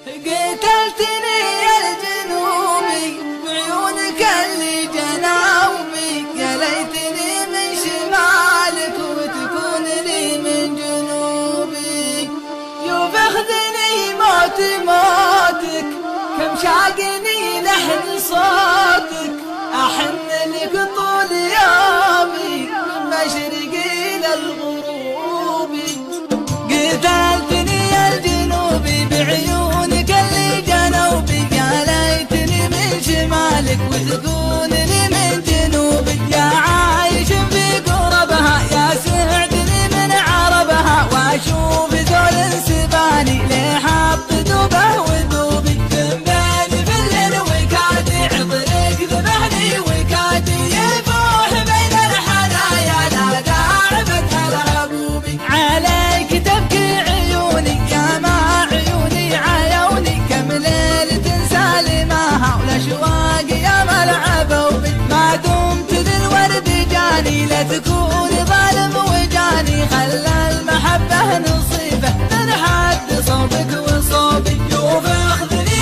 قتلتني يا الجنوبي بعيونك اللي جنوبي، يا ليتني من شمالك وتكون لي من جنوبي. يوم اخذني موتك كم شاقني لحن صوتك، احن لك طول يومي من مشرقي للغروبي. قتلتني يا الجنوبي بعيونك اللي جنوبي، يا ليتني من شمالك وتكون لي من جنوبي. يا عايش في قربها يا سعدني من عربها، واشوف ذول انسباني ليه حط دوبه وذوبي. ذنباني في الليل وكادي عطرك ذبحني وكادي يفوح بين الحنايا لا تعرفتها العبوبي. عليك تبكي عيوني يا ما عيوني عيوني، كم ليل تنسى لماها والاشواق يا ملعبوبي. ما دمت للورد جاني لا تكون ظالم وجاني، خلى المحبة نصيبه من حد صوبك وصوبي. يوم اخذني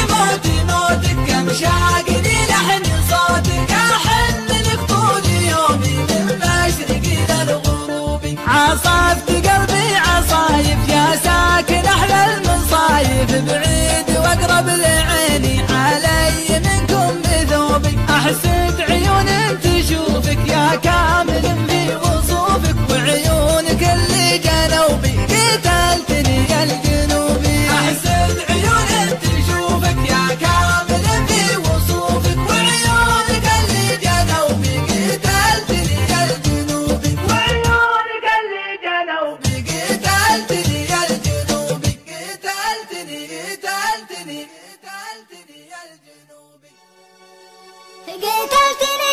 موتك كم شاقني لحن صوتك، احن لك طول يومي من مشرقي للغروبي. عصفت قلبي عصايف يا ساكن احلى المصايف، بعيد واقرب لعيني علي منكم بذوبي. احسد عيون تشوفك يا كامل في وصوفك، وعيونك اللي جنوبي قتلتني يا الجنوبي. احسد عيون تشوفك يا كامل في وصوفك، وعيونك اللي جنوبي قتلتني يا الجنوبي. وعيونك اللي جنوبي قتلتني يا الجنوبي. قتلتني يا الجنوبي. قتلتني